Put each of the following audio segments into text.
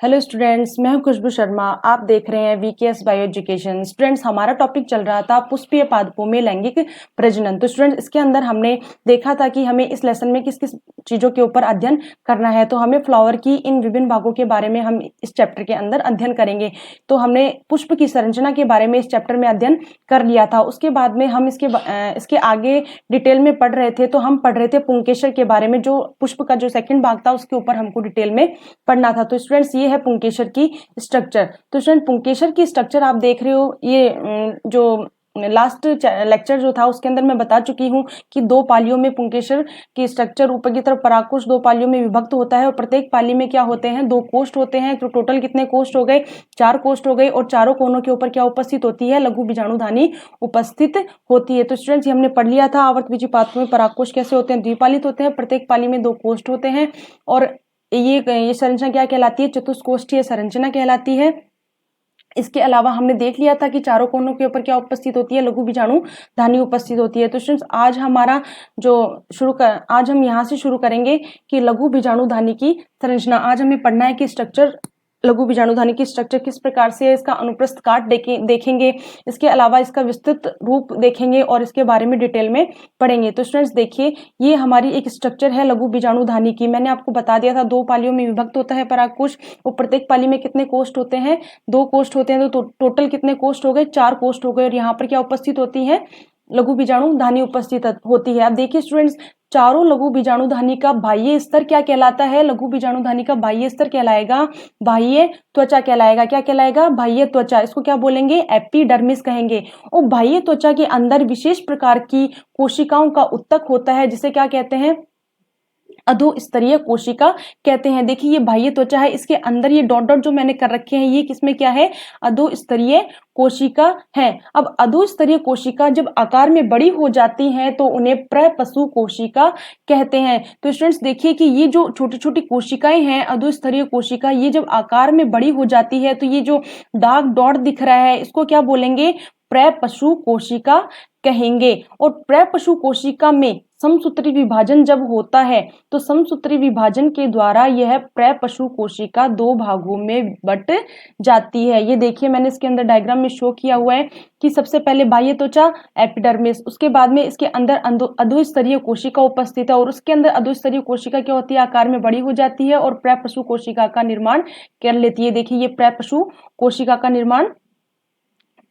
Hello students, मैं हूं खुशबू शर्मा। आप देख रहे हैं वीकेएस बायो एजुकेशन। स्टूडेंट्स, हमारा टॉपिक चल रहा था पुष्पीय पादपों में लैंगिक प्रजनन। तो स्टूडेंट्स, इसके अंदर हमने देखा था कि हमें इस लेसन में किस किस चीजों के ऊपर अध्ययन करना है। तो हमें फ्लावर की इन विभिन्न भागों के बारे में हम इस चैप्टर के अंदर अध्ययन करेंगे। तो हमने पुष्प की संरचना के बारे में इस चैप्टर में अध्ययन कर लिया था। उसके बाद में हम इसके आगे डिटेल में पढ़ रहे थे। तो हम पढ़ रहे थे पुंकेसर के बारे में, जो पुष्प का जो सेकंड भाग था उसके ऊपर हमको डिटेल में पढ़ना था। तो स्टूडेंट्स, ये है पुंकेसर की स्ट्रक्चर। तो स्टूडेंट, पुंकेसर की स्ट्रक्चर आप देख रहे हो। ये जो लास्ट लेक्चर जो था उसके अंदर मैं बता चुकी हूँ कि दो पालियों में पुंकेसर की स्ट्रक्चर, ऊपर की तरफ परागकोश दो पालियों में विभक्त होता है और प्रत्येक पाली में क्या होते हैं, दो कोष्ठ होते हैं। तो टोटल कितने कोष्ठ हो गए, 4 कोष्ठ हो गए। और चारों कोनों के ऊपर क्या उपस्थित होती है, लघु बीजाणुधानी उपस्थित होती है। तो स्टूडेंट्स, ये हमने पढ़ लिया था आवर्तबीजी पादपों में परागकोश कैसे होते हैं, द्विपालित होते हैं। प्रत्येक पाली में 2 कोष्ठ होते हैं और ये संरचना क्या कहलाती है, चतुष्कोष्ठीय संरचना कहलाती है। इसके अलावा हमने देख लिया था कि चारों कोनों के ऊपर क्या उपस्थित होती है, लघु बीजाणुधानी उपस्थित होती है। तो स्टूडेंट्स, आज हम यहाँ से शुरू करेंगे कि लघु बीजाणुधानी की संरचना। आज हमें पढ़ना है कि स्ट्रक्चर, लघु बीजाणुधानी की स्ट्रक्चर किस प्रकार से है, इसका अनुप्रस्थ काट देखेंगे। इसके अलावा इसका विस्तृत रूप देखेंगे और इसके बारे में डिटेल में पढ़ेंगे। तो स्टूडेंट्स देखिए, ये हमारी एक स्ट्रक्चर है लघु बीजाणुधानी की। मैंने आपको बता दिया था 2 पालियों में विभक्त होता है परागकोश। और प्रत्येक पाली में कितने कोष्ठ होते हैं, 2 कोष्ठ होते हैं। तो टोटल कितने कोष्ठ हो गए, 4 कोष्ठ हो गए। और यहाँ पर क्या उपस्थित होती है, लघु बीजाणुधानी उपस्थित होती है। अब देखिए स्टूडेंट्स, चारों लघु बीजाणुधानी का बाह्य स्तर क्या कहलाता है, लघु बीजाणुधानी का बाह्य स्तर कहलाएगा बाह्य त्वचा कहलाएगा। क्या कहलाएगा, बाह्य त्वचा। इसको क्या बोलेंगे, एपिडर्मिस कहेंगे। और बाह्य त्वचा के अंदर विशेष प्रकार की कोशिकाओं का उत्तक होता है, जिसे क्या कहते हैं, अधोस्तरीय कोशिका कहते हैं। देखिए, ये बाह्य त्वचा है, इसके अंदर ये डॉट डॉट जो मैंने कर रखे हैं, ये किसमें क्या है, अधोस्तरीय कोशिका है। अब अधोस्तरीय कोशिका जब आकार में बड़ी हो जाती हैं तो उन्हें प्रपशु कोशिका कहते हैं। तो स्टूडेंट्स देखिए कि ये जो छोटी छोटी कोशिकाएं हैं, अधोस्तरीय कोशिका, ये जब आकार में बड़ी हो जाती है तो ये जो डार्क डॉट दिख रहा है, इसको क्या बोलेंगे, प्रपशु कोशिका कहेंगे। और प्रपशु कोशिका में समसूत्री विभाजन जब होता है तो समसूत्री विभाजन के द्वारा यह प्रपशु कोशिका 2 भागों में बट जाती है। ये देखिए, मैंने इसके अंदर डायग्राम में शो किया हुआ है कि सबसे पहले बाह्य त्वचा एपिडर्मिस, उसके बाद में इसके अंदर अधोस्तरीय कोशिका उपस्थित है और उसके अंदर अधोस्तरीय कोशिका क्या होती है, आकार में बड़ी हो जाती है और प्रपशु कोशिका का निर्माण कर लेती है। देखिए, ये प्रपशु कोशिका का निर्माण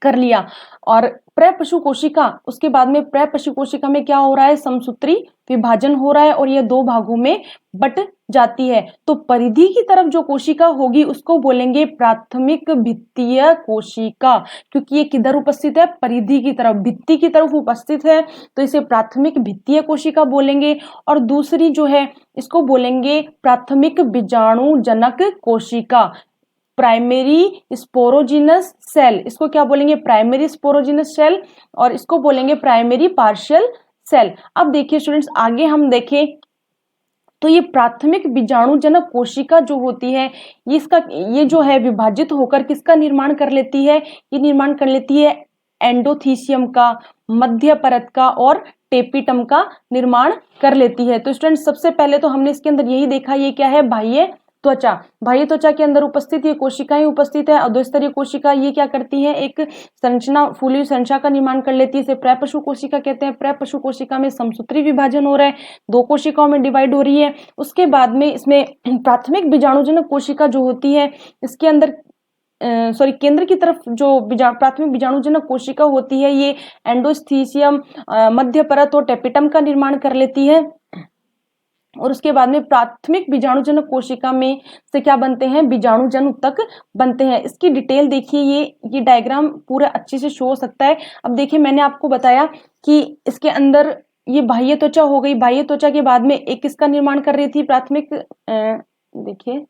कर लिया। और प्रपशु कोशिका, उसके बाद में प्रपशु कोशिका में क्या हो रहा है, समसूत्री विभाजन हो रहा है और ये 2 भागों में बट जाती है। तो परिधि की तरफ जो कोशिका होगी उसको बोलेंगे प्राथमिक भित्तीय कोशिका, क्योंकि ये किधर उपस्थित है, परिधि की तरफ, भित्ति की तरफ उपस्थित है, तो इसे प्राथमिक भित्तीय कोशिका बोलेंगे। और दूसरी जो है, इसको बोलेंगे प्राथमिक बीजाणुजनक कोशिका, प्राइमरी स्पोरोजिनस सेल। इसको क्या बोलेंगे, प्राइमरी स्पोरोजिनस सेल, और इसको बोलेंगे प्राइमरी पार्शियल सेल। अब देखिए स्टूडेंट्स, आगे हम देखें तो ये प्राथमिक बीजाणुजनक कोशिका जो होती है, ये जो है विभाजित होकर किसका निर्माण कर लेती है, ये निर्माण कर लेती है एंडोथीसियम का, मध्य परत का और टेपिटम का निर्माण कर लेती है। तो स्टूडेंट्स, सबसे पहले तो हमने इसके अंदर यही देखा, ये क्या है, बाह्य त्वचा। बाह्य त्वचा के अंदर उपस्थित ये कोशिकाएं उपस्थित है। अधोस्तरीय कोशिका ये क्या करती है, एक संरचना, फूली संरचना का निर्माण कर लेती है, इसे प्रपशु कोशिका कहते हैं। प्रपशु कोशिका में समसूत्री विभाजन हो रहा है, 2 कोशिकाओं में डिवाइड हो रही है। उसके बाद में इसमें प्राथमिक बीजाणुजनक कोशिका जो होती है, इसके अंदर केंद्र की तरफ जो प्राथमिक बीजाणुजनक कोशिका होती है, ये एंडोस्थीसियम, मध्य परत और टेपिटम का निर्माण कर लेती है। और उसके बाद में प्राथमिक बीजाणुजनक कोशिका में से क्या बनते हैं, बीजाणुजन उत्तक बनते हैं। इसकी डिटेल देखिए, ये डायग्राम पूरा अच्छे से शो हो सकता है। अब देखिए, मैंने आपको बताया कि इसके अंदर ये बाह्य त्वचा हो गई। बाह्य त्वचा के बाद में एक किसका निर्माण कर रही थी, प्राथमिक, देखिए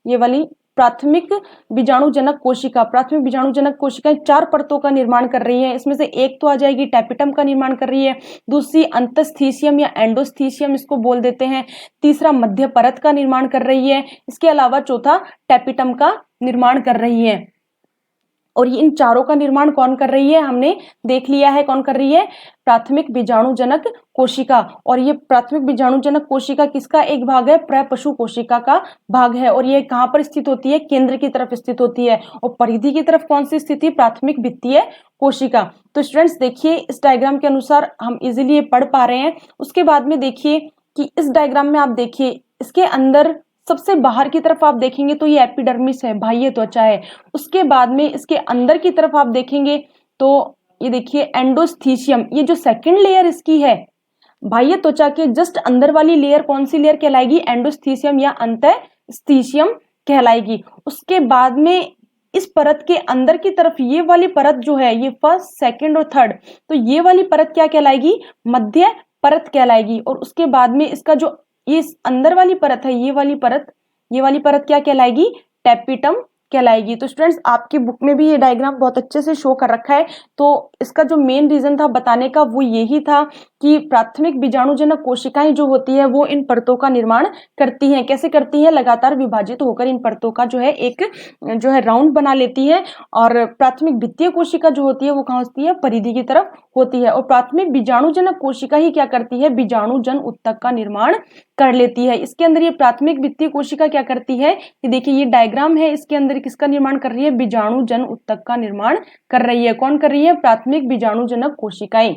ये वाली प्राथमिक बीजाणुजनक कोशिका। प्राथमिक बीजाणुजनक कोशिकाएं 4 परतों का निर्माण कर रही हैं। इसमें से एक तो आ जाएगी टेपिटम का निर्माण कर रही है, दूसरी अंतस्थीसियम या एंडोस्थीसियम इसको बोल देते हैं, तीसरा मध्य परत का निर्माण कर रही है, इसके अलावा चौथा टेपिटम का निर्माण कर रही है। और ये इन चारों का निर्माण कौन कर रही है, हमने देख लिया है कौन कर रही है, प्राथमिक बीजाणुजनक कोशिका। और ये प्राथमिक बीजाणुजनक कोशिका किसका एक भाग है, प्रपशु कोशिका का भाग है। और ये कहां पर स्थित होती है, केंद्र की तरफ स्थित होती है। और परिधि की तरफ कौन सी स्थिति, प्राथमिक भित्तीय कोशिका। तो स्टूडेंट्स देखिए इस डायग्राम के अनुसार हम इजिली पढ़ पा रहे हैं। उसके बाद में देखिए कि इस डायग्राम में आप देखिए इसके अंदर सबसे बाहर की तरफ आप देखेंगे तो ये एपिडर्मिस है, बाह्य त्वचा है। उसके बाद में इसके अंदर की तरफ आप देखेंगे तो ये देखिए एंडोस्थीशियम, ये जो सेकंड लेयर इसकी है, बाह्य त्वचा के जस्ट अंदर वाली लेयर कौन सी लेयर कहलाएगी, एंडोस्थीशियम या अंतःस्थीशियम कहलाएगी। उसके बाद में इस परत के अंदर की तरफ ये वाली परत जो है, ये फर्स्ट सेकंड और थर्ड, तो ये वाली परत क्या कहलाएगी, मध्य परत कहलाएगी। और उसके बाद में इसका जो ये अंदर वाली परत है, ये वाली परत क्या कहलाएगी, टैपिटम कहलाएगी। तो स्टूडेंट्स आपकी बुक में भी ये डायग्राम बहुत अच्छे से शो कर रखा है। तो इसका जो मेन रीजन था बताने का वो यही था कि प्राथमिक बीजाणुजनक कोशिकाएं जो होती है वो इन परतों का निर्माण करती हैं। कैसे करती हैं, लगातार विभाजित होकर इन परतों का जो है एक जो है राउंड बना लेती है। और प्राथमिक भित्तीय कोशिका जो होती है वो कहाँ होती है, परिधि की तरफ होती है। और प्राथमिक बीजाणुजनक कोशिका ही क्या करती है, बीजाणुजन उत्तक का निर्माण कर लेती है। इसके अंदर ये प्राथमिक भित्तीय कोशिका क्या करती है, ये देखिए ये डायग्राम है, इसके अंदर किसका निर्माण कर रही है, बीजाणुजन उत्तक का निर्माण कर रही है। कौन कर रही है, प्राथमिक बीजाणुजनक कोशिकाएं।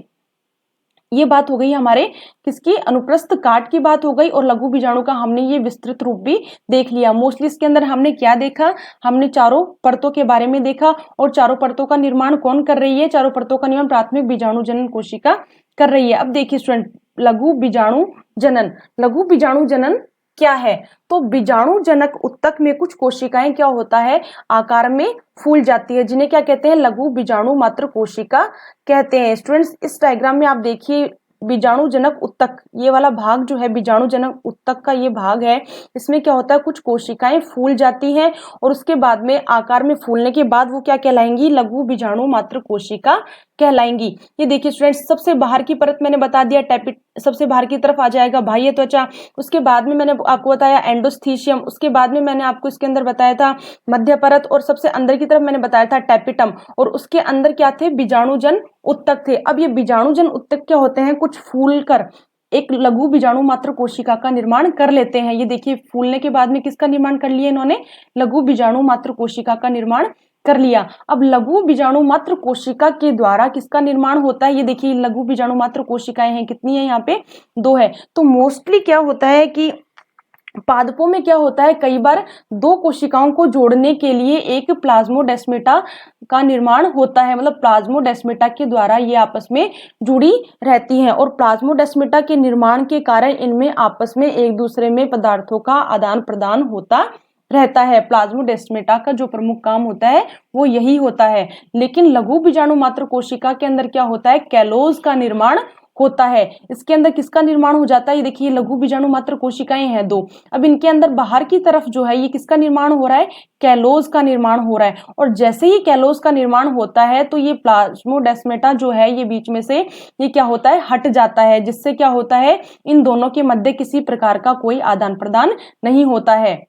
ये बात हो गई हमारे किसकी, अनुप्रस्थ काट की बात हो गई। और लघु बीजाणु का हमने ये विस्तृत रूप भी देख लिया। मोस्टली इसके अंदर हमने क्या देखा, हमने चारों परतों के बारे में देखा। और चारों परतों का निर्माण कौन कर रही है, चारों परतों का निर्माण प्राथमिक बीजाणुजनन कोशिका कर रही है। अब देखिए स्टूडेंट, लघु बीजाणु जनन, लघु बीजाणु जनन क्या है, तो बीजाणु जनक उत्तक में कुछ कोशिकाएं क्या होता है, आकार में फूल जाती है, जिन्हें क्या कहते हैं, लघु बीजाणु मात्र कोशिका कहते हैं। स्टूडेंट्स इस डायग्राम में आप देखिए बीजाणु जनक उत्तक, ये वाला भाग जो है बीजाणु जनक उत्तक का ये भाग है, इसमें क्या होता है, कुछ कोशिकाएं फूल जाती हैं और उसके बाद में आकार में फूलने के बाद वो क्या कहलाएंगी, लघु बीजाणु मात्र कोशिका कहलाएंगी। ये देखिए स्टूडेंट्स, सबसे बाहर की परत मैंने बता दिया टैपिट, सबसे बाहर की तरफ आ जाएगा बाह्य त्वचा। उसके बाद में मैंने आपको बताया एंडोस्थीशियम। उसके बाद में मैंने आपको इसके अंदर बताया था मध्य परत। और सबसे अंदर की तरफ मैंने बताया था टैपिटम। और उसके अंदर क्या थे, बीजाणुजन उत्तक थे। अब ये बीजाणुजन उत्तक क्या होते हैं, कुछ फूल कर एक लघु बीजाणु मात्र कोशिका का निर्माण कर लेते हैं। ये देखिए फूलने के बाद में किसका निर्माण कर लिया इन्होंने, लघु बीजाणु मात्र कोशिका का निर्माण कर लिया। अब लघु बीजाणु मात्र कोशिका के द्वारा किसका निर्माण होता है, ये देखिए लघु बीजाणु मात्र कोशिकाएं हैं, कितनी है यहाँ पे, 2 है। तो मोस्टली क्या होता है कि पादपों में क्या होता है, कई बार 2 कोशिकाओं को जोड़ने के लिए एक प्लाज्मोडेस्माटा का निर्माण होता है। मतलब प्लाज्मोडेस्माटा के द्वारा ये आपस में जुड़ी रहती हैं। और प्लाज्मोडेस्माटा के निर्माण के कारण इनमें आपस में एक दूसरे में पदार्थों का आदान प्रदान होता रहता है। प्लाज्मोडेस्माटा का जो प्रमुख काम होता है वो यही होता है। लेकिन लघु बीजाणु मात्र कोशिका के अंदर क्या होता है, कैलोज का निर्माण होता है। इसके अंदर किसका निर्माण हो जाता है, ये देखिए लघु बीजाणु मात्र कोशिकाएं हैं 2। अब इनके अंदर बाहर की तरफ जो है ये किसका निर्माण हो रहा है, कैलोज का निर्माण हो रहा है। और जैसे ही कैलोज का निर्माण होता है तो ये प्लाज्मोडेस्माटा जो है ये बीच में से ये क्या होता है, हट जाता है, जिससे क्या होता है, इन दोनों के मध्य किसी प्रकार का कोई आदान प्रदान नहीं होता है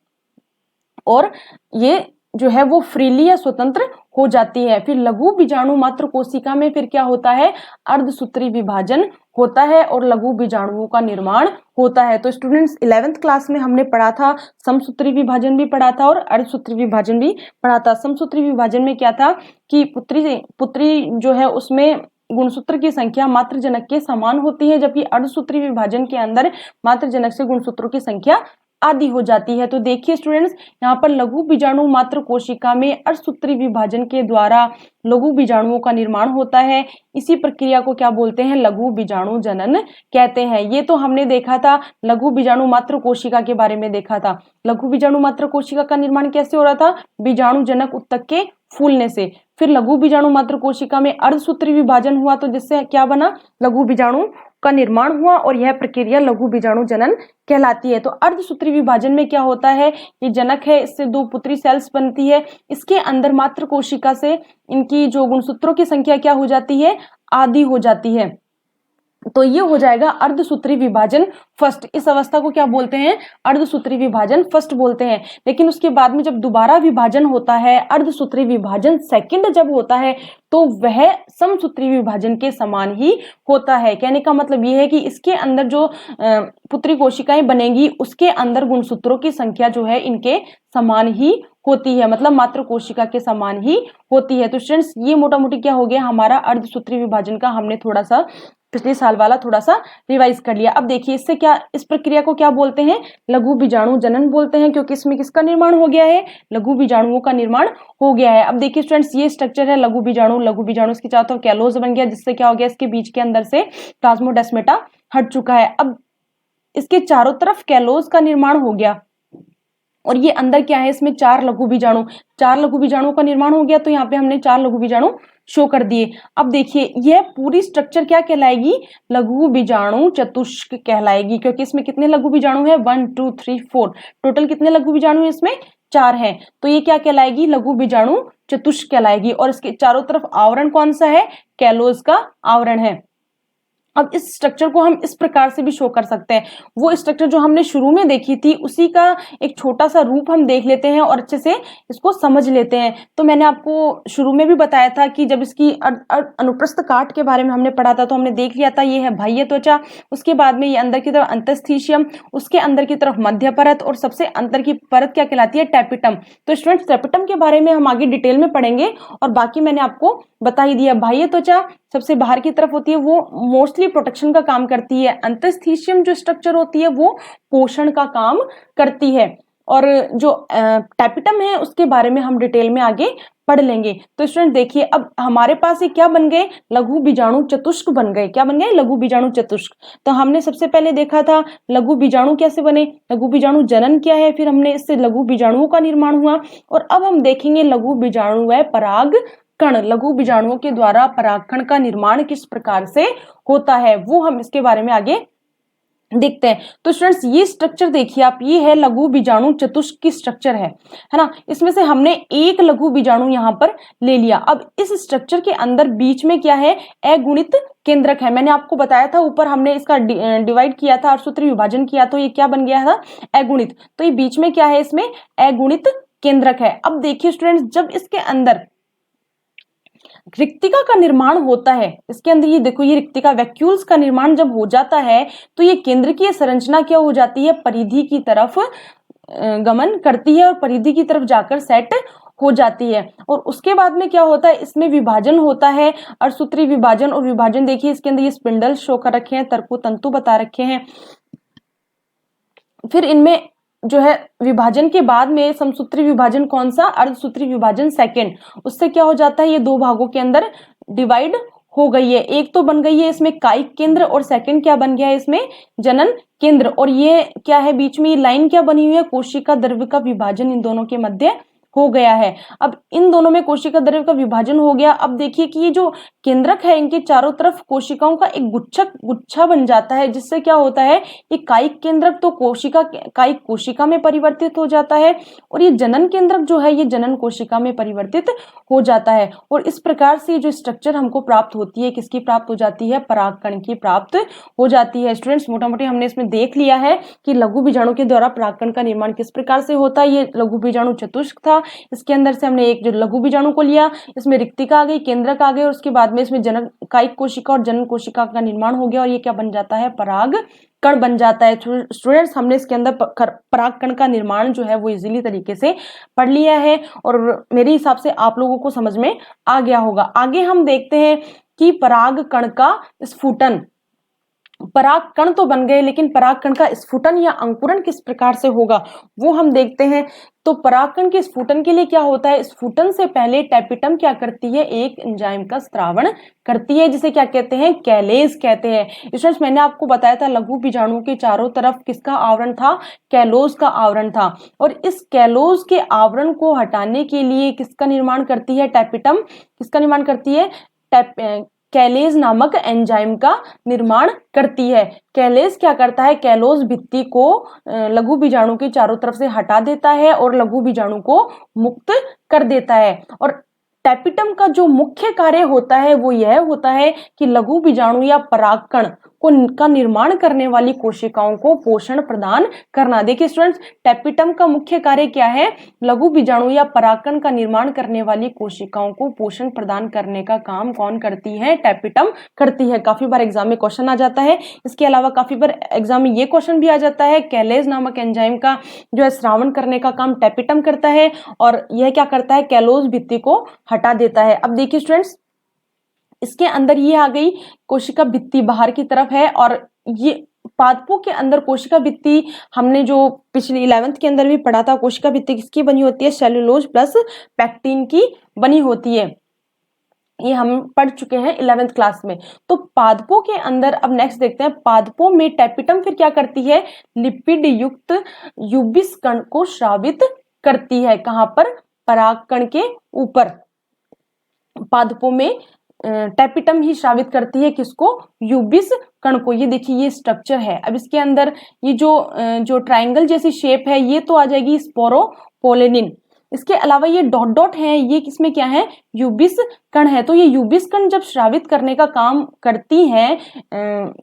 और ये जो है वो फ्रीली या स्वतंत्र हो जाती है। फिर लघु बीजाणु मात्र कोशिका में फिर क्या होता है, अर्धसूत्री विभाजन होता है और लघु बीजाणुओं का निर्माण होता है। तो स्टूडेंट्स 11th क्लास में हमने पढ़ा था, समसूत्री विभाजन भी पढ़ा था और अर्धसूत्री विभाजन भी पढ़ा था। समसूत्री विभाजन में क्या था कि पुत्री जो है उसमें गुणसूत्र की संख्या मात्र जनक के समान होती है, जबकि अर्धसूत्री विभाजन के अंदर मात्र जनक से गुणसूत्रों की संख्या आदि हो जाती है। तो देखिए स्टूडेंट्स, यहाँ पर लघु बीजाणु मात्र कोशिका में अर्धसूत्री विभाजन के द्वारा लघु बीजाणुओं का निर्माण होता है। इसी प्रक्रिया को क्या बोलते हैं, लघु बीजाणु जनन कहते हैं। ये तो हमने देखा था, लघु बीजाणु मात्र कोशिका के बारे में देखा था। लघु बीजाणु मात्र कोशिका का निर्माण कैसे हो रहा था, बीजाणु जनक उत्तक के फूलने से। फिर लघु बीजाणु मात्र कोशिका में अर्धसूत्री विभाजन हुआ तो जिससे क्या बना, लघु बीजाणु का निर्माण हुआ और यह प्रक्रिया लघु बीजाणु जनन कहलाती है। तो अर्धसूत्री विभाजन में क्या होता है, ये जनक है, इससे 2 पुत्री सेल्स बनती है। इसके अंदर मात्र कोशिका से इनकी जो गुणसूत्रों की संख्या क्या हो जाती है, आधी हो जाती है। तो ये हो जाएगा अर्धसूत्री विभाजन फर्स्ट। इस अवस्था को क्या बोलते हैं? अर्धसूत्री विभाजन फर्स्ट बोलते हैं। लेकिन उसके बाद में जब दोबारा विभाजन होता है, अर्धसूत्री विभाजन सेकंड जब होता है, तो वह समसूत्री विभाजन के समान ही होता है। कहने का मतलब ये है कि इसके अंदर जो पुत्री कोशिकाएं बनेंगी, उसके अंदर गुणसूत्रों की संख्या जो है इनके समान ही होती है, मतलब मात्र कोशिका के समान ही होती है। तो स्टूडेंट्स, ये मोटा मोटी क्या हो गया हमारा अर्धसूत्री विभाजन का, हमने थोड़ा सा पिछले साल वाला थोड़ा सा रिवाइज कर लिया। अब देखिए इससे क्या, इस प्रक्रिया को क्या बोलते हैं? लघु बीजाणु जनन बोलते हैं, क्योंकि इसमें किसका निर्माण हो गया है? लघु बीजाणुओं का निर्माण हो गया है। अब देखिए स्टूडेंट्स, ये स्ट्रक्चर है लघु बीजाणु। लघु बीजाणु इसके चारों तरफ कैलोज बन गया, जिससे क्या हो गया, इसके बीच के अंदर से प्लाज्मोडेस्माटा हट चुका है। अब इसके चारों तरफ कैलोज का निर्माण हो गया, और ये अंदर क्या है, इसमें 4 लघु बीजाणु, 4 लघु बीजाणुओं का निर्माण हो गया। तो यहाँ पे हमने 4 लघु बीजाणु शो कर दिए। अब देखिए यह पूरी स्ट्रक्चर क्या कहलाएगी? लघु बीजाणु चतुष्क कहलाएगी, क्योंकि इसमें कितने लघु बीजाणु है? 1 2 3 4, टोटल कितने लघु बीजाणु है इसमें? 4 हैं। तो ये क्या कहलाएगी? लघु बीजाणु चतुष्क कहलाएगी। और इसके चारों तरफ आवरण कौन सा है? कैलोज का आवरण है। अब इस स्ट्रक्चर को हम इस प्रकार से भी शो कर सकते हैं। वो स्ट्रक्चर जो हमने शुरू में देखी थी, उसी का एक छोटा सा रूप हम देख लेते हैं और अच्छे से इसको समझ लेते हैं। तो मैंने आपको शुरू में भी बताया था कि जब इसकी अनुप्रस्थ काट के बारे में हमने पढ़ा था, तो हमने देख लिया था ये है बाह्य त्वचा, उसके बाद में ये अंदर की तरफ अंतस्थीशियम, उसके अंदर की तरफ मध्य परत, और सबसे अंदर की परत क्या कहलाती है? टैपिटम। तो स्टूडेंट्स, टैपिटम के बारे में हम आगे डिटेल में पढ़ेंगे, और बाकी मैंने आपको बता ही दिया। बाह्य त्वचा सबसे बाहर की तरफ होती है, वो मोस्टली प्रोटेक्शन का काम करती है। अंतस्थीशियम जो स्ट्रक्चर होती है वो पोषण का काम करती है। और जो टैपिटम है उसके बारे में हम डिटेल में आगे पढ़ लेंगे। तो स्टूडेंट देखिए, अब हमारे पास ये क्या बन गए? लघु बीजाणु चतुष्क बन गए। क्या बन गए? लघु बीजाणु चतुष्क। तो हमने सबसे पहले देखा था लघु बीजाणु कैसे बने, लघु बीजाणु जनन क्या है, फिर हमने इससे लघु बीजाणुओं का निर्माण हुआ, और अब हम देखेंगे लघु बीजाणु व पराग कण, लघु बीजाणुओं के द्वारा परागकण का निर्माण किस प्रकार से होता है, वो हम इसके बारे में आगे देखते हैं। तो स्टूडेंट्स, ये स्ट्रक्चर देखिए आप, ये है लघु बीजाणु चतुष्क की स्ट्रक्चर है ना। इसमें से हमने एक लघु बीजाणु यहाँ पर ले लिया। अब इस स्ट्रक्चर के अंदर बीच में क्या है? अगुणित केंद्रक है। मैंने आपको बताया था ऊपर हमने इसका डिवाइड किया था, अर्धसूत्री विभाजन किया, तो ये क्या बन गया था? अगुणित। तो ये बीच में क्या है? इसमें अगुणित केंद्रक है। अब देखिए स्टूडेंट्स, जब इसके अंदर रिक्तिका का निर्माण होता है, इसके अंदर ये देखो, ये रिक्तिका वैक्यूल्स का निर्माण जब हो जाता है, तो ये केंद्रकीय संरचना क्या हो जाती है? परिधि की तरफ गमन करती है, और परिधि की तरफ जाकर सेट हो जाती है। और उसके बाद में क्या होता है? इसमें विभाजन होता है, अर्धसूत्री विभाजन। और विभाजन देखिए, इसके अंदर ये स्पिंडल शो कर रखे हैं, तर्कु तंतु बता रखे हैं। फिर इनमें जो है विभाजन के बाद में समसूत्री विभाजन कौन सा? अर्धसूत्री विभाजन सेकंड। उससे क्या हो जाता है? ये 2 भागों के अंदर डिवाइड हो गई है। एक तो बन गई है इसमें कायिक केंद्र, और सेकंड क्या बन गया है इसमें? जनन केंद्र। और ये क्या है बीच में? ये लाइन क्या बनी हुई है? कोशिका द्रव्य का विभाजन इन दोनों के मध्य हो गया है। अब इन दोनों में कोशिका द्रव्य का विभाजन हो गया। अब देखिए कि ये जो केंद्रक है, इनके चारों तरफ कोशिकाओं का एक गुच्छा बन जाता है, जिससे क्या होता है? ये कायिक केंद्रक तो कायिक कोशिका में परिवर्तित हो जाता है, और ये जनन केंद्रक जो है, ये जनन कोशिका में परिवर्तित हो जाता है। और इस प्रकार से जो स्ट्रक्चर हमको प्राप्त होती है, किसकी प्राप्त हो जाती है? परागकण की प्राप्त हो जाती है। स्टूडेंट्स, मोटा मोटी हमने इसमें देख लिया है कि लघु बीजाणु के द्वारा परागकण का निर्माण किस प्रकार से होता है। ये लघु बीजाणु चतुष्क था, इसके अंदर से हमने एक जो लघु बीजाणु को लिया, इसमें रिक्तिका आ गई, केंद्रक आ गए, और उसके बाद में इसमें जनन कायिक कोशिका और जनन कोशिका का निर्माण हो गया, और ये क्या बन जाता है? परागकण बन जाता है। स्टूडेंट्स, हमने इसके अंदर परागकण का निर्माण जो है वो इजीली तरीके से पढ़ लिया है, और मेरे हिसाब से आप लोगों को समझ में आ गया होगा। आगे हम देखते हैं कि परागकण का स्फुटन। परागकण तो बन गए, लेकिन परागकण का स्फुटन या अंकुरन किस प्रकार से होगा वो हम देखते हैं। तो परागकण के स्फुटन के लिए क्या होता है? स्फुटन से पहले टैपिटम क्या करती है? एक एंजाइम का स्त्रावण करती है, जिसे क्या कहते हैं? कैलेज कहते हैं। स्टूडेंट्स, मैंने आपको बताया था लघु बीजाणु के चारों तरफ किसका आवरण था? कैलोज का आवरण था। और इस कैलोज के आवरण को हटाने के लिए किसका निर्माण करती है? टैपिटम किसका निर्माण करती है? कैलेज नामक एंजाइम का निर्माण करती है। कैलेज क्या करता है? कैलोज भित्ति को लघु बीजाणु के चारों तरफ से हटा देता है और लघु बीजाणु को मुक्त कर देता है। और टैपिटम का जो मुख्य कार्य होता है वो यह होता है कि लघु बीजाणु या परागकण का निर्माण करने वाली कोशिकाओं को पोषण प्रदान करना। देखिए स्टूडेंट्स, टैपिटम का मुख्य कार्य क्या है? लघु बीजाणु या परागकण का निर्माण करने वाली कोशिकाओं को पोषण प्रदान करने का काम कौन करती है? टैपिटम करती है। काफी बार एग्जाम में क्वेश्चन आ जाता है। इसके अलावा काफी बार एग्जाम में ये क्वेश्चन भी आ जाता है, कैलेज नामक एंजाइम का जो है स्रावण करने का काम टैपिटम करता है और यह क्या करता है? कैलोज भित्ति को हटा देता है। अब देखिए स्टूडेंट्स, इसके अंदर ये आ गई कोशिका भित्ति बाहर की तरफ है और ये पादपों के अंदर कोशिका भित्ति हमने जो पिछली 11th के अंदर भी पढ़ा था, कोशिका भित्ति किसकी बनी होती है? सेल्यूलोज प्लस पैक्टिन की बनी होती है। ये हम पढ़ चुके हैं 11th क्लास में। तो पादपों के अंदर अब नेक्स्ट देखते हैं, पादपों में टैपिटम फिर क्या करती है? लिपिड युक्त यूबिस कण को स्रावित करती है। कहां पर? परागकण के ऊपर पादपों में टैपिटम ही स्रावित करती है। किसको? यूबिस कण को। ये देखिए ये स्ट्रक्चर है। अब इसके अंदर ये जो ट्रायंगल जैसी शेप है ये तो आ जाएगी स्पोरोपोलेनिन। इसके अलावा ये डॉट डॉट है, ये किसमें क्या है? यूबिस कण है। तो ये यूबिस कण जब स्रावित करने का काम करती हैं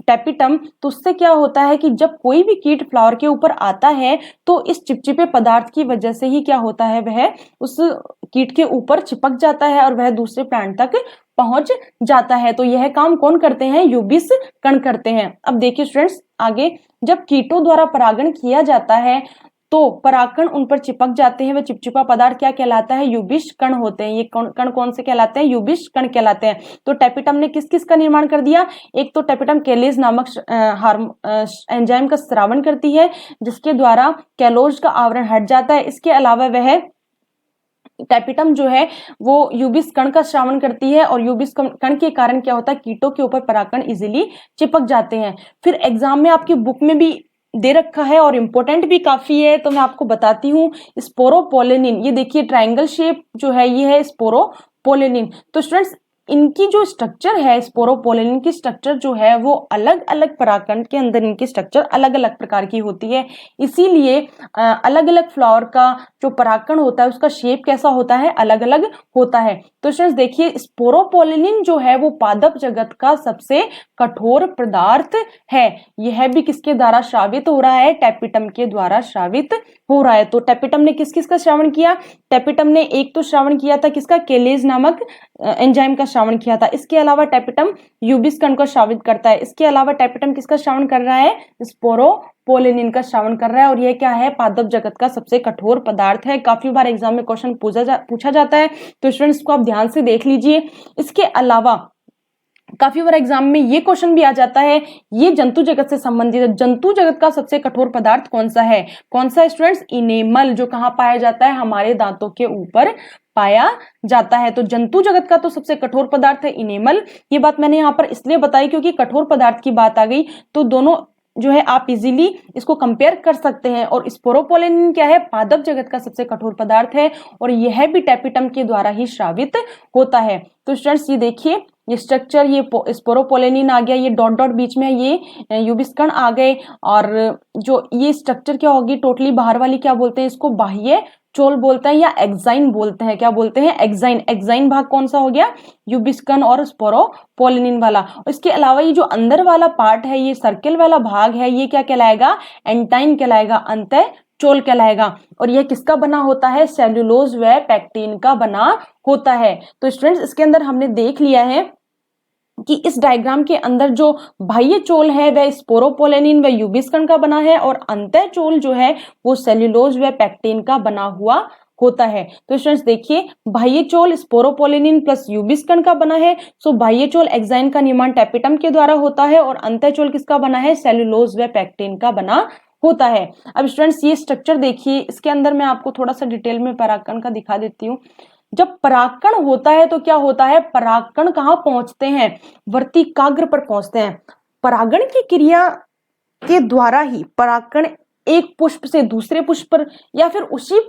टैपिटम, तो उससे क्या होता है कि जब कोई भी कीट फ्लावर के ऊपर आता है तो इस चिपचिपे पदार्थ की वजह से ही क्या होता है? वह उस कीट के ऊपर चिपक जाता है और वह दूसरे प्लांट तक पहुंच जाता है। तो यह काम कौन करते हैं? यूबिस कण करते हैं। अब देखिए स्टूडेंट्स आगे, जब कीटों द्वारा परागण किया जाता है तो परागकण उन पर चिपक जाते हैं। वह चिपचिपा पदार्थ क्या कहलाता है? यूबिस कण होते हैं। ये कण कौन से कहलाते हैं? यूबिस कण कहलाते हैं। तो टैपिटम ने किस किस का निर्माण कर दिया? एक तो टैपिटम कैलेज नामक एंजाइम का स्रावण करती है जिसके द्वारा कैलोज का आवरण हट जाता है। इसके अलावा वह टैपिटम जो है वो यूबिस कण का श्रावण करती है और यूबिस कण के कारण क्या होता है? कीटों के ऊपर परागकण इजीली चिपक जाते हैं। फिर एग्जाम में आपकी बुक में भी दे रखा है और इम्पोर्टेंट भी काफी है, तो मैं आपको बताती हूँ। स्पोरोपोलेनिन, ये देखिए ट्रायंगल शेप जो है ये है स्पोरोपोलेनिन। तो स्टूडेंट्स इनकी जो स्ट्रक्चर है, स्पोरोपोलेनिन की स्ट्रक्चर जो है वो अलग अलग परागकण के अंदर इनकी स्ट्रक्चर अलग अलग प्रकार की होती है। इसीलिए अलग अलग फ्लावर का जो परागकण होता है उसका शेप कैसा होता है? अलग अलग होता है। तो स्टूडेंट्स देखिए स्पोरोपोलेनिन जो है वो पादप जगत का सबसे कठोर पदार्थ है। यह भी किसके द्वारा श्रावित हो रहा है? टैपिटम के द्वारा श्रावित हो रहा है। तो टैपिटम ने किस किस का श्रावण किया? टैपिटम ने एक तो श्रावण किया था किसका? कैलेज नामक एंजाइम का श्रावण किया था। इसके अलावा टैपिटम यूबिस कण को श्रावित करता है। इसके अलावा टैपिटम किसका श्रावण कर रहा है? स्पोरोपोलेनिन का श्रावण कर रहा है और यह क्या है? पादप जगत का सबसे कठोर पदार्थ है। काफी बार एग्जाम में क्वेश्चन पूछा जाता है, तो स्टूडेंट्स को आप ध्यान से देख लीजिए। इसके अलावा काफी बार एग्जाम में ये क्वेश्चन भी आ जाता है, ये जंतु जगत से संबंधित है। जंतु जगत का सबसे कठोर पदार्थ कौन सा है? कौन सा स्टूडेंट्स? इनेमल, जो कहाँ पाया जाता है? हमारे दांतों के ऊपर पाया जाता है। तो जंतु जगत का तो सबसे कठोर पदार्थ है इनेमल। ये बात मैंने यहाँ पर इसलिए बताई क्योंकि कठोर पदार्थ की बात आ गई तो दोनों जो है आप इजीली इसको कंपेयर कर सकते हैं। और स्पोरोपोलेनिन क्या है? पादप जगत का सबसे कठोर पदार्थ है और यह भी टैपिटम के द्वारा ही श्रावित होता है। तो स्टूडेंट्स ये देखिए ये स्ट्रक्चर, ये स्पोरोपोलेनिन आ गया, ये डॉट डॉट बीच में ये यूबिस कण आ गए और जो ये स्ट्रक्चर क्या होगी? टोटली बाहर वाली क्या बोलते हैं इसको? बाह्य चोल बोलते हैं या एक्साइन बोलते हैं। क्या बोलते हैं? एक्साइन। एक्साइन भाग कौन सा हो गया? यूबिस कण और स्पोरोपोलेनिन वाला। इसके अलावा ये जो अंदर वाला पार्ट है, ये सर्किल वाला भाग है, ये क्या कहलाएगा? एंटाइन कहलाएगा, अंतः चोल कहलाएगा। और यह किसका बना होता है? सेल्यूलोज व पैक्टिन का बना होता है। तो स्टूडेंट्स इसके अंदर हमने देख लिया है कि इस डायग्राम के अंदर जो बाह्य चोल है वह स्पोरोपोलेनिन व यूबिस कण का बना है और अंतः चोल जो है वो सेल्यूलोज व पैक्टिन का बना हुआ होता है। तो स्टूडेंट्स देखिए बाह्य चोल स्पोरोपोलेनिन प्लस यूबिस कण का बना है। सो बाह्य चोल एक्साइन का निर्माण टैपिटम के द्वारा होता है और अंतः चोल किसका बना है? सेल्यूलोज व पैक्टिन का बना होता है। अब स्टूडेंट्स ये स्ट्रक्चर देखिए, इसके अंदर मैं आपको थोड़ा सा डिटेल में परागकण का दिखा देती हूँ। जब परागकण होता है तो क्या होता है? परागकण कहाँ पहुंचते हैं? वर्तिकाग्र पर पहुंचते हैं। परागण की क्रिया के द्वारा ही परागकण एक पुष्प से दूसरे पुष्प पर या फिर उसी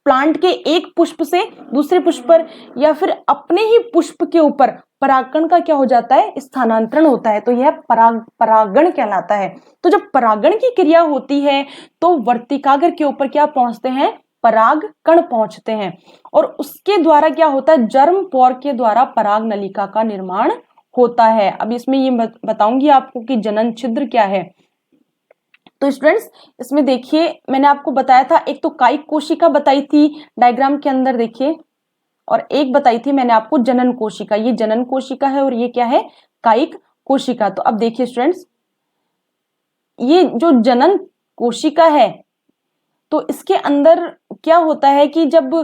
प्लांट के एक पुष्प से दूसरे पुष्प पर या फिर अपने ही पुष्प के ऊपर परागकण का क्या हो जाता है? स्थानांतरण होता है। तो यह परागण कहलाता है। तो जब परागण की क्रिया होती है तो वर्तिकाग्र के ऊपर क्या पहुंचते हैं? पराग कण पहुंचते हैं और उसके द्वारा क्या होता है, जर्म पोर के द्वारा पराग नलिका का निर्माण होता है। अब इसमें ये बताऊंगी आपको कि जनन छिद्र क्या है। तो स्टूडेंट्स इसमें देखिए मैंने आपको बताया था, एक तो कायिक कोशिका बताई थी डायग्राम के अंदर देखिए, और एक बताई थी मैंने आपको जनन कोशिका। ये जनन कोशिका है और ये क्या है, कायिक कोशिका। तो अब देखिए स्टूडेंट्स, ये जो जनन कोशिका है तो इसके अंदर क्या होता है कि जब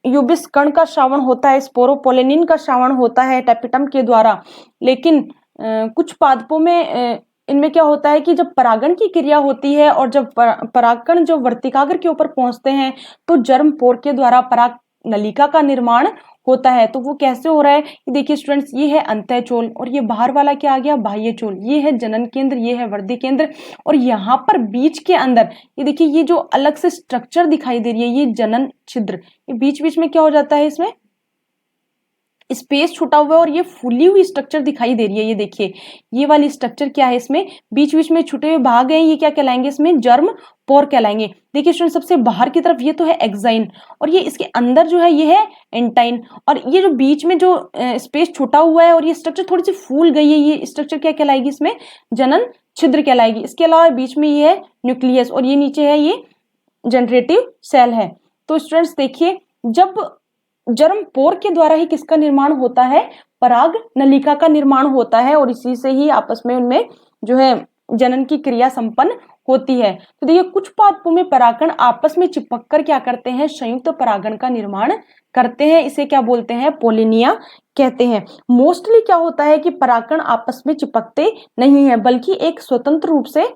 यूबिस कण का श्रावण होता है, स्पोरोपोलेनिन का श्रावण होता है टेपिटम के द्वारा, लेकिन कुछ पादपों में इनमें क्या होता है कि जब परागण की क्रिया होती है और जब परागकण जो वर्तिकाग्र के ऊपर पहुंचते हैं तो जर्म पोर के द्वारा पराग नलिका का निर्माण होता है। तो वो कैसे हो रहा है, ये देखिए स्टूडेंट्स, ये है अंतःचोल और ये बाहर वाला क्या आ गया, बाह्य चोल। ये है जनन केंद्र, ये है वृद्धि केंद्र, और यहाँ पर बीच के अंदर ये देखिए ये जो अलग से स्ट्रक्चर दिखाई दे रही है, ये जनन छिद्र। ये बीच बीच में क्या हो जाता है, इसमें स्पेस छूटा हुआ है और ये फुली हुई स्ट्रक्चर दिखाई दे रही है। ये देखिए ये वाली स्ट्रक्चर क्या है, इसमें बीच बीच में छूटे हुए भाग हैं, ये क्या कहलाएंगे, इसमें जर्म पोर कहलाएंगे। देखिए स्टूडेंट सबसे बाहर की तरफ ये तो है एक्साइन और ये इसके अंदर जो है ये है एंटाइन, और ये जो बीच में जो स्पेस छूटा हुआ है और ये स्ट्रक्चर थोड़ी सी फूल गई है, ये स्ट्रक्चर क्या कहलाएगी, इसमें जनन छिद्र कहलाएगी। इसके अलावा बीच में ये है न्यूक्लियस और ये नीचे है ये जनरेटिव सेल है। तो स्टूडेंट्स देखिए जब जर्म पोर के द्वारा ही किसका निर्माण होता है, पराग नलिका का निर्माण होता है और इसी से ही आपस में उनमें जो है जनन की क्रिया संपन्न होती है। तो देखिए कुछ पादपों में परागकण आपस में चिपककर क्या करते हैं, संयुक्त परागण का निर्माण करते हैं। इसे क्या बोलते हैं, पोलिनिया कहते हैं। मोस्टली क्या होता है कि परागकण आपस में चिपकते नहीं है बल्कि एक स्वतंत्र रूप से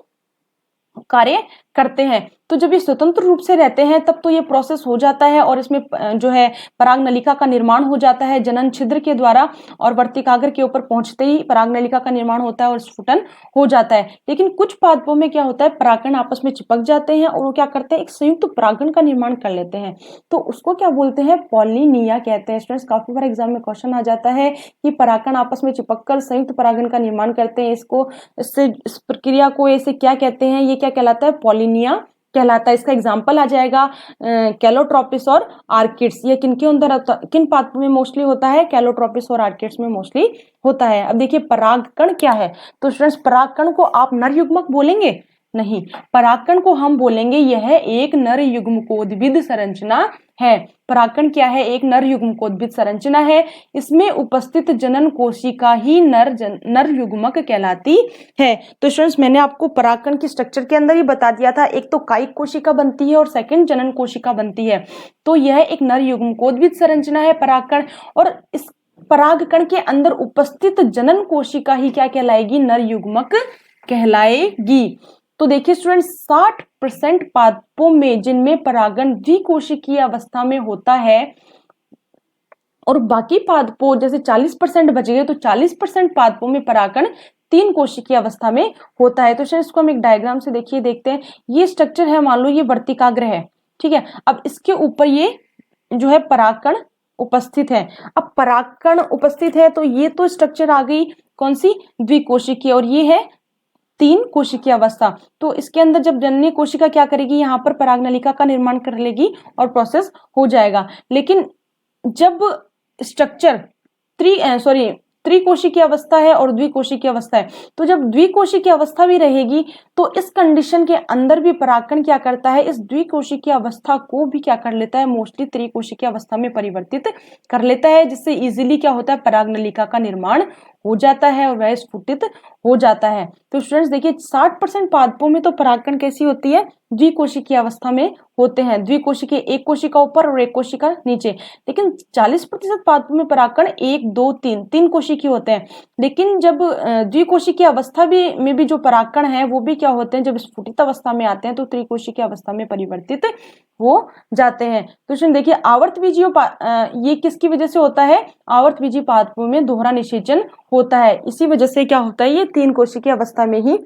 कार्य करते हैं। तो जब ये स्वतंत्र रूप से रहते हैं तब तो ये प्रोसेस हो जाता है और इसमें जो है पराग नलिका का निर्माण हो जाता है जनन छिद्र के द्वारा, और वर्तिकाग्र के ऊपर पहुंचते ही पराग नलिका का निर्माण होता है और स्फुटन हो जाता है। लेकिन कुछ पादपों में क्या होता है, परागकण आपस में चिपक जाते हैं और वो क्या करते हैं, एक संयुक्त परागण का निर्माण कर लेते हैं। तो उसको क्या बोलते हैं, पॉलिनिया कहते हैं। स्टूडेंट्स काफी बार एग्जाम में क्वेश्चन आ जाता है कि परागकण आपस में चिपककर संयुक्त परागण का निर्माण करते हैं, इसको इस प्रक्रिया को ऐसे क्या कहते हैं, ये क्या कहलाता है, पॉलिनिया कहलाता है। इसका एग्जाम्पल आ जाएगा कैलोट्रोपिस और आर्किड्स। ये किनके अंदर किन पादपों में मोस्टली होता है, कैलोट्रोपिस और आर्किड्स में मोस्टली होता है। अब देखिए परागकण क्या है, तो स्टूडेंट्स परागकण को आप नर युग्मक बोलेंगे, नहीं, परागकण को हम बोलेंगे यह एक नर युग्मकोद्भिद संरचना है। परागकण क्या है, एक नर युग्मकोद्भिद संरचना है। इसमें उपस्थित जनन कोशिका ही नर युग्मक कहलाती है। तो स्टूडेंट्स मैंने आपको परागकण की स्ट्रक्चर के अंदर ही बता दिया था, एक तो कायिक कोशिका बनती है और सेकंड जनन कोशिका बनती है। तो यह एक नर युग्मकोद्भिद संरचना है परागकण, और इस परागकण के अंदर उपस्थित जनन कोशिका ही क्या कहलाएगी, नर युग्मक कहलाएगी। तो देखिए स्टूडेंट 60% पादपों में जिनमें परागण द्विकोशिकीय अवस्था में होता है और बाकी पादपों जैसे 40% बच गए, तो 40% पादपों में परागण 3 कोशिकीय अवस्था में होता है। तो शायद इसको हम एक डायग्राम से देखिए देखते हैं। ये स्ट्रक्चर है, मान लो ये वर्तिकाग्र है, ठीक है। अब इसके ऊपर ये जो है परागकण उपस्थित है। अब परागकण उपस्थित है तो ये तो स्ट्रक्चर आ गई कौन सी, द्विकोशिकीय, और ये है 3 कोशिकीय अवस्था। तो इसके अंदर जब जननी कोशिका क्या करेगी, यहाँ पर पराग नलिका का निर्माण कर लेगी और प्रोसेस हो जाएगा। लेकिन जब स्ट्रक्चर त्रिकोशिकीय अवस्था है और द्विकोशिकीय अवस्था है, तो जब द्विकोशिकीय अवस्था भी रहेगी तो इस कंडीशन के अंदर भी परागकण क्या करता है, इस द्विकोशिकीय अवस्था को भी क्या कर लेता है, मोस्टली त्रिकोशिकीय अवस्था में परिवर्तित कर लेता है, जिससे इजीली क्या होता है, पराग नलिका का निर्माण हो जाता है और वह स्फुटित हो जाता है। तो स्टूडेंट्स देखिए 60% पादपों में तो परागकण कैसी होती है, द्विकोशिकीय अवस्था में होते हैं। द्विकोशिकीय, एक कोशिका ऊपर और एक कोशिका नीचे। लेकिन 40% पादपों में परागकण 1, 2, 3 कोशिकीय होते हैं। लेकिन जब द्विकोशिकीय अवस्था में भी जो परागकण है वो भी क्या होते हैं, जब स्फुटित अवस्था में आते हैं तो त्रिकोशिकीय अवस्था में परिवर्तित हो जाते हैं। तो स्टूडेंट देखिए आवर्तबीजीय ये किसकी वजह से होता है, आवर्तबीजीय पादपों में दोहरा निषेचन होता है। इसी वजह से क्या होता है, ये 3 कोशिकीय अवस्था में ही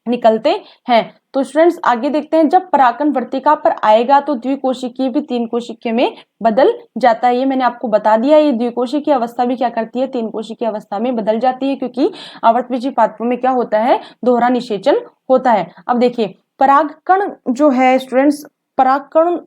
निकलते हैं। तो स्टूडेंट्स आगे देखते हैं, जब परागकण वर्तिका पर आएगा तो द्विकोशिकीय भी 3 कोशिकीय में बदल जाता है। ये मैंने आपको बता दिया, ये द्विकोशिकीय अवस्था भी क्या करती है, 3 कोशिकीय अवस्था में बदल जाती है, क्योंकि आवर्तबीजीय पादपों में क्या होता है, दोहरा निषेचन होता है। अब देखिए परागकण जो है स्टूडेंट्स परागकण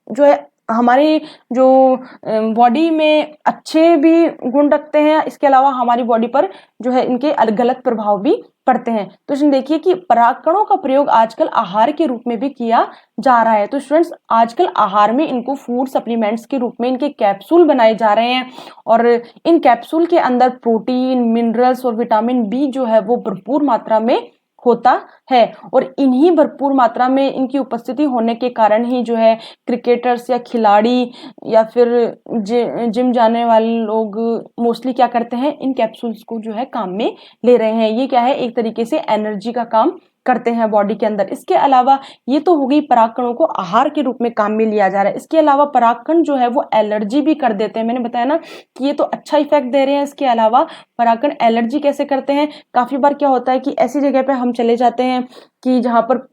जो है हमारे जो बॉडी में अच्छे भी गुण रखते हैं, इसके अलावा हमारी बॉडी पर जो है इनके गलत प्रभाव भी पड़ते हैं। तो इसमें देखिए कि परागकणों का प्रयोग आजकल आहार के रूप में भी किया जा रहा है। तो स्टूडेंट्स आजकल आहार में इनको फूड सप्लीमेंट्स के रूप में इनके कैप्सूल बनाए जा रहे हैं और इन कैप्सूल के अंदर प्रोटीन, मिनरल्स और विटामिन बी जो है वो भरपूर मात्रा में होता है और इन्हीं भरपूर मात्रा में इनकी उपस्थिति होने के कारण ही जो है क्रिकेटर्स या खिलाड़ी या फिर जिम जाने वाले लोग मोस्टली क्या करते हैं, इन कैप्सूल्स को जो है काम में ले रहे हैं। ये क्या है, एक तरीके से एनर्जी का काम करते हैं बॉडी के अंदर। इसके अलावा ये तो हो गई परागकणों को आहार के रूप में काम में लिया जा रहा है। इसके अलावा परागकण जो है वो एलर्जी भी कर देते हैं। मैंने बताया ना कि ये तो अच्छा इफेक्ट दे रहे हैं, इसके अलावा परागकण एलर्जी कैसे करते हैं। काफी बार क्या होता है कि ऐसी जगह पे हम चले जाते हैं कि जहां पर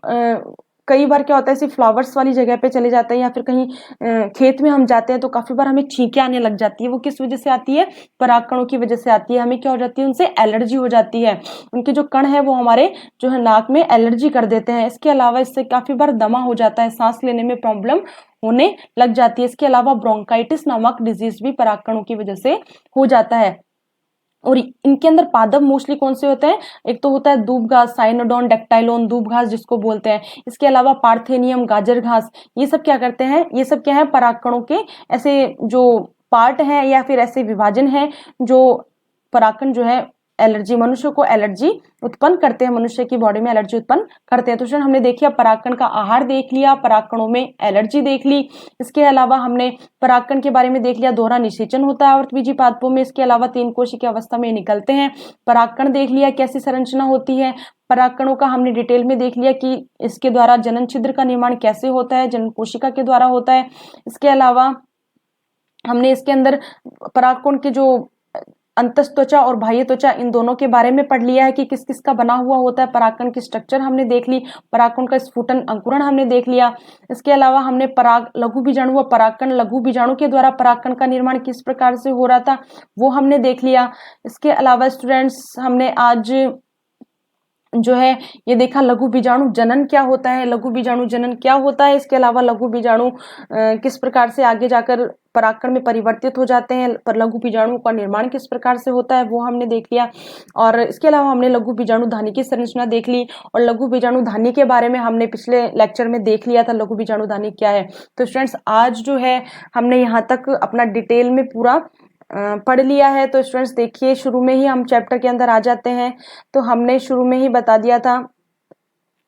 कई बार क्या होता है, सिर्फ फ्लावर्स वाली जगह पे चले जाते हैं या फिर कहीं खेत में हम जाते हैं तो काफी बार हमें छींकें आने लग जाती है। वो किस वजह से आती है, परागकणों की वजह से आती है। हमें क्या हो जाती है, उनसे एलर्जी हो जाती है। उनके जो कण है वो हमारे जो है नाक में एलर्जी कर देते हैं। इसके अलावा इससे काफी बार दमा हो जाता है, सांस लेने में प्रॉब्लम होने लग जाती है। इसके अलावा ब्रोंकाइटिस नामक डिजीज भी परागकणों की वजह से हो जाता है। और इनके अंदर पादप मोस्टली कौन से होते हैं, एक तो होता है दूब घास, साइनोडोन डेक्टाइलोन, दूब घास जिसको बोलते हैं। इसके अलावा पार्थेनियम, गाजर घास, ये सब क्या करते हैं, ये सब क्या है, परागकणों के ऐसे जो पार्ट हैं या फिर ऐसे विभाजन है जो परागकण जो है एलर्जी, मनुष्य को एलर्जी उत्पन्न करते हैं, मनुष्य की बॉडी में एलर्जी उत्पन्न करते हैं। तो स्टूडेंट हमने देखिए परागकण का आहार देख लिया, परागकणों में एलर्जी देख ली। इसके अलावा हमने परागकण के बारे में देख लिया, दोहरा निषेचन होता है आवृतबीजी पादपों में। इसके अलावा 3 कोशिकीय अवस्था में निकलते हैं। परागकण देख लिया, कैसी संरचना होती है। परागकणों का हमने डिटेल में देख लिया कि इसके द्वारा जनन छिद्र का निर्माण कैसे होता है, जनन कोशिका के द्वारा होता है। इसके अलावा हमने इसके अंदर परागकण के जो अंतस्थ त्वचा और बाह्य त्वचा, इन दोनों के बारे में पढ़ लिया है कि किस किस का बना हुआ होता है। परागकण की स्ट्रक्चर हमने देख ली, परागकण का स्फुटन अंकुरण हमने देख लिया। इसके अलावा हमने पराग लघु बीजाणु व परागकण लघु बीजाणु के द्वारा परागकण का निर्माण किस प्रकार से हो रहा था वो हमने देख लिया। इसके अलावा स्टूडेंट्स हमने आज जो है ये देखा लघु बीजाणु जनन क्या होता है, लघु बीजाणु जनन क्या होता है। इसके अलावा लघु बीजाणु किस प्रकार से आगे जाकर परागकण में परिवर्तित हो जाते हैं, पर लघु बीजाणु का निर्माण किस प्रकार से होता है वो हमने देख लिया। और इसके अलावा हमने लघु बीजाणु धानी की संरचना देख ली और लघु बीजाणु धानी के बारे में हमने पिछले लेक्चर में देख लिया था लघु बीजाणु धानी क्या है। तो स्टूडेंट्स आज जो है हमने यहाँ तक अपना डिटेल में पूरा पढ़ लिया है। तो स्टूडेंट्स देखिए शुरू में ही हम चैप्टर के अंदर आ जाते हैं। तो हमने शुरू में ही बता दिया था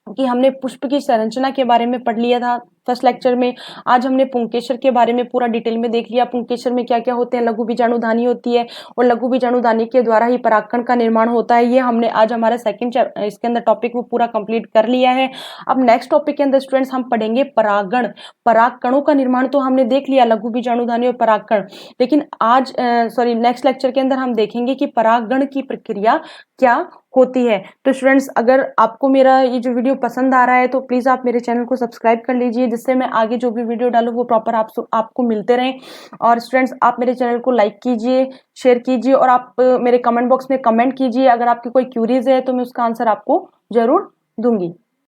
कि हमने पुष्प की संरचना के बारे में पढ़ लिया था फर्स्ट लेक्चर में। आज हमने पुंकेसर के बारे में पूरा डिटेल में देख लिया, पुंकेसर में क्या क्या होते हैं, लघु बीजाणुधानी होती है और लघु बीजाणुधानी के द्वारा ही परागकण का निर्माण होता है। ये हमने आज हमारा सेकंड इसके अंदर टॉपिक वो पूरा कंप्लीट कर लिया है। अब नेक्स्ट टॉपिक के अंदर स्टूडेंट्स हम पढ़ेंगे परागण। परागकणों का निर्माण तो हमने देख लिया, लघु बीजाणुधानी और परागकण, लेकिन आज नेक्स्ट लेक्चर के अंदर हम देखेंगे कि परागण की प्रक्रिया क्या होती है। तो स्टूडेंट्स अगर आपको मेरा ये जो वीडियो पसंद आ रहा है तो प्लीज आप मेरे चैनल को सब्सक्राइब कर लीजिए, जिससे मैं आगे जो भी वीडियो डालूं वो प्रॉपर आपको मिलते रहें। और स्टूडेंट्स आप मेरे चैनल को लाइक कीजिए, शेयर कीजिए और आप मेरे कमेंट बॉक्स में कमेंट कीजिए। अगर आपकी कोई क्यूरीज है तो मैं उसका आंसर आपको जरूर दूंगी।